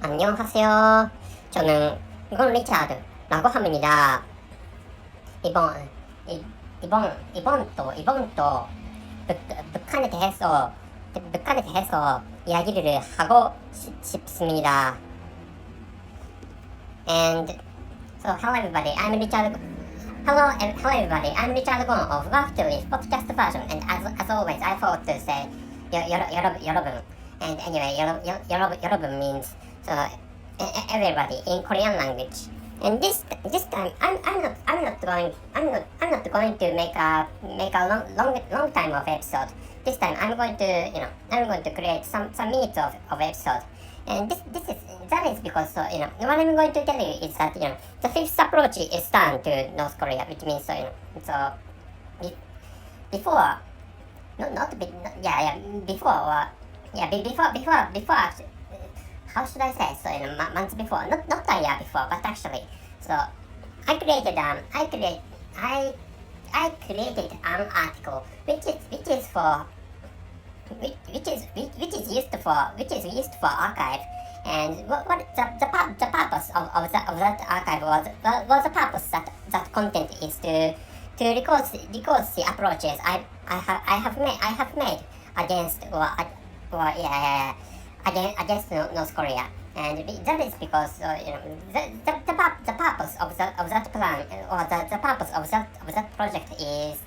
안녕하세요. 저는 이건 리차드라고 합니다. 이번 이, 이번 또 북한에 대해서 이야기를 하고 싶습니다. And so hello everybody, I'm Richard. Hello everybody, I'm Richard Gon of Waftuli's podcast version. And as always, I thought to say 여러분. And anyway, 여러분 means so everybody in Korean language. And this time I'm not going to make a long time of episode. This time I'm going to create some minutes of episode. And that is because what I'm going to tell you is that the fifth approach is done to North Korea, which means before how should I say? So months before, not a year before, but actually, so I created an article which is used for archive. And what the purpose of that archive was the purpose that content is to record the approaches I have made against against North Korea. And that is because the purpose of that plan, or the purpose of that project is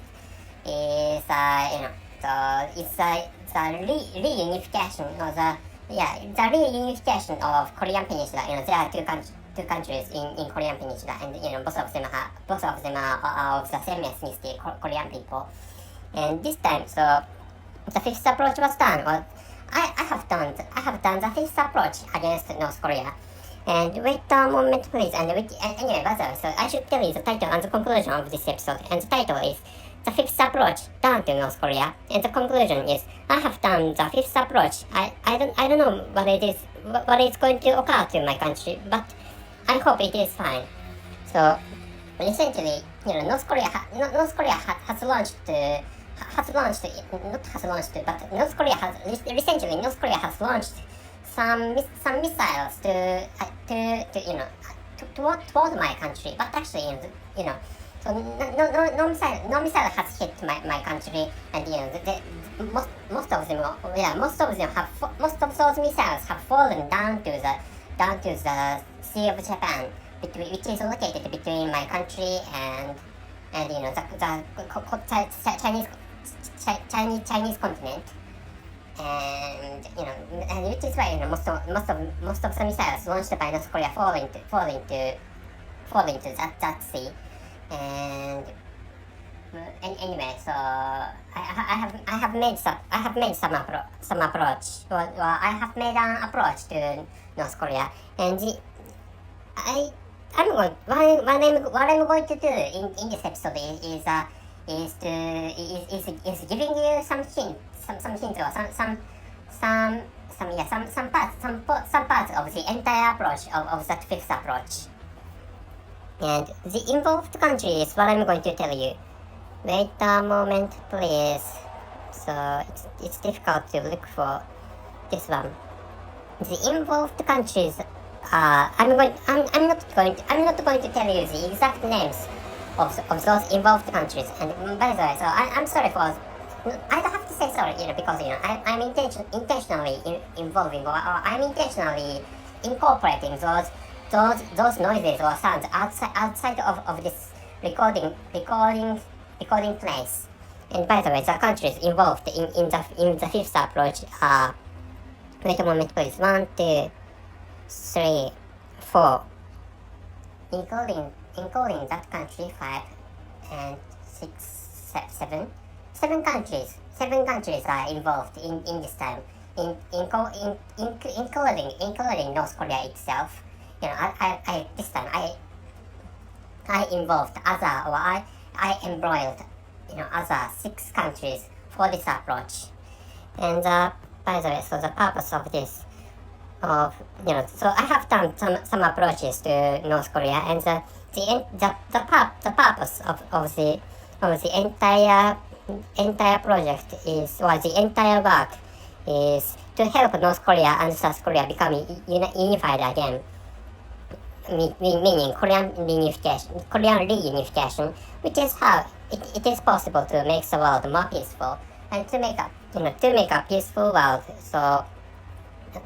the reunification, or the reunification of Korean Peninsula. There are two countries in Korean Peninsula, and both of them are of the same ethnicity, Korean people. And this time, so the fifth approach was done. Well, I have done the fifth approach against North Korea. And wait a moment, please. Anyway, by the way, so I should tell you the title and the conclusion of this episode. And the title is The Fifth Approach Done to North Korea. And the conclusion is I have done the fifth approach. I don't know what it is, what is going to occur to my country, but I hope it is fine. So essentially, North Korea has launched. But North Korea has launched some missiles toward my country. But actually, so no missile has hit my country, and most of those missiles have fallen down to the Sea of Japan, which is located between my country and the Chinese continent. And which is why most of the missiles launched by North Korea fall into that sea. And anyway, so I have made some approach. Well, I have made an approach to North Korea, and what I'm going to do in this episode is giving you some hints or some parts of the entire approach of that fifth approach. And the involved country is what I'm going to tell you. Wait a moment, please. So it's difficult to look for this one. The involved countries are. I'm not going to tell you the exact names of those involved countries. And by the way, so I'm sorry for. I don't have to say sorry, because I'm intentionally involving, or I'm intentionally incorporating those noises or sounds outside of this recording place. And by the way, the countries involved in the fifth approach are. Wait a moment, please. 1, 2, 3, 4, including that country 5 and 6, 7. Seven countries are involved in this time, including North Korea itself. This time I involved I embroiled other 6 countries for this approach. And by the way, so the purpose of this so I have done some approaches to North Korea, and the purpose of the entire project is, or the entire work is to help North Korea and South Korea become unified again, meaning Korean reunification, which is how it is possible to make the world more peaceful and to make a peaceful world. So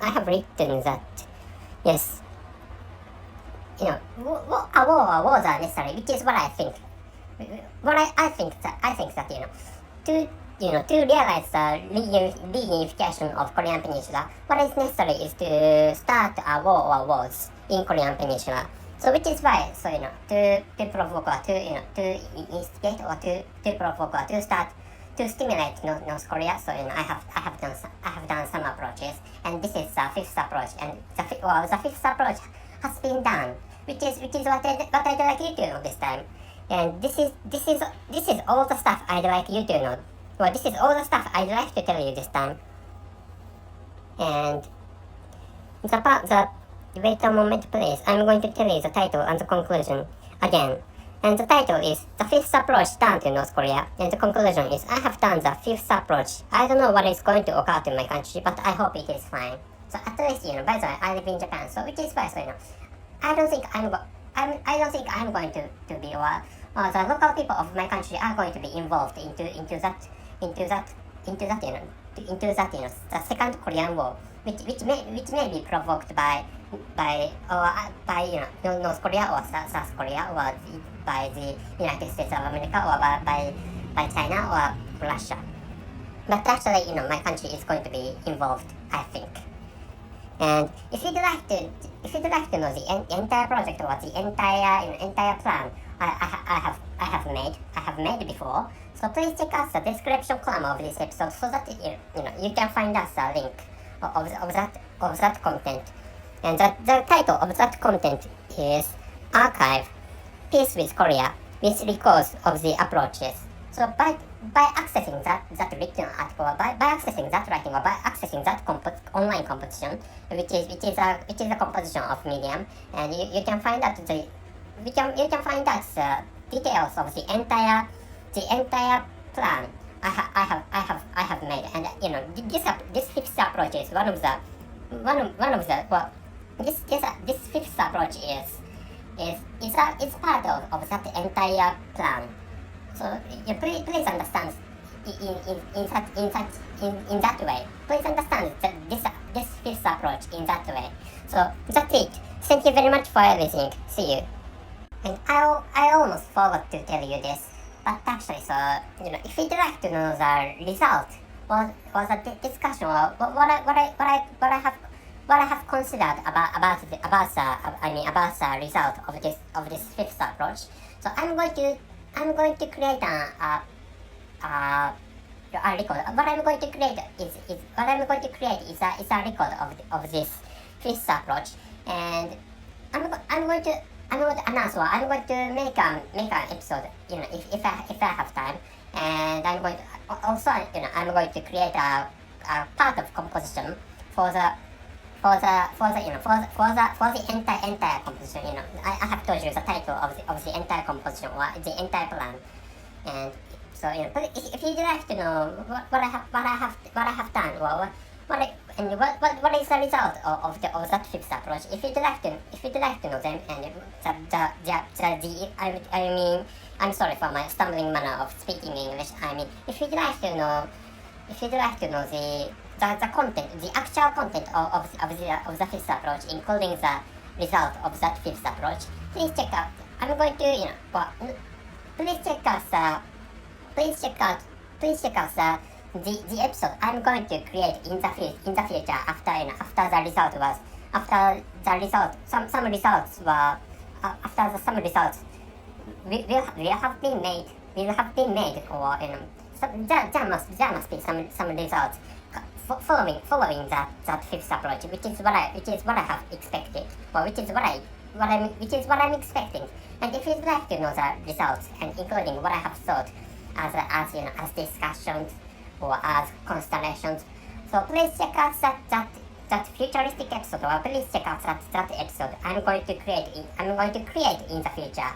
I have written that yes, wars are necessary, which is what I think. I think that to realize the reunification of Korean Peninsula, what is necessary is to start a war or wars in Korean Peninsula. So which is why, to provoke or to instigate or to provoke or to start to stimulate North Korea. So I have done some approaches, and this is the fifth approach, and the fifth approach has been done, which is what I'd like you to know this time. And this is all the stuff I'd like you to know. Well, this is all the stuff I'd like to tell you this time. And wait a moment please, I'm going to tell you the title and the conclusion again. And the title is The Fifth Approach Done to North Korea, and the conclusion is I have done the fifth approach. I don't know what is going to occur to my country, but I hope it is fine. So at least, by the way, I live in Japan, so which is why, I don't think I'm going to be, or the local people of my country are going to be involved into that the Second Korean War, which may be provoked by North Korea or South Korea, or by the United States of America, or by China or Russia. But actually, my country is going to be involved, I think. And if you'd like to know the entire project or the entire plan I have made before, so please check out the description column of this episode, so that you can find us a link of that content. And the title of that content is Archive Peace with Korea with Records of the Approaches. So by accessing that written article, by accessing that writing, or by accessing that online composition, which is a composition of Medium, and you can find out the details of the entire plan I have made. And this fifth approach is this fifth approach is part of that entire plan. So please understand in that way. Please understand this fifth approach in that way. So that's it. Thank you very much for listening. See you. And I almost forgot to tell you this, but actually, if you'd like to know the result or the discussion, or what I have considered about the result of this fifth approach. So I'm going to create a record. What I'm going to create is a record of this fifth approach, and I'm going to announce, or I'm going to make an episode, if I have time, and I'm going to create a part of composition for the entire composition. I have told you the title of the entire composition, or the entire plan. And so if you'd like to know what I have done, or what is the result of that fifth approach, if you'd like to know them, and I'm sorry for my stumbling manner of speaking English. If you'd like to know the content, the actual content of the fifth approach, including the result of that fifth approach, please check out. Please check out the episode I'm going to create in the future after the result. Some results will have been made, or there must be some results following that fifth approach, which is what I have expected, or which is what I'm expecting. And if you'd like to know the results, and including what I have thought as discussions or as constellations, so please check out that futuristic episode, or please check out that episode I'm going to create in the future.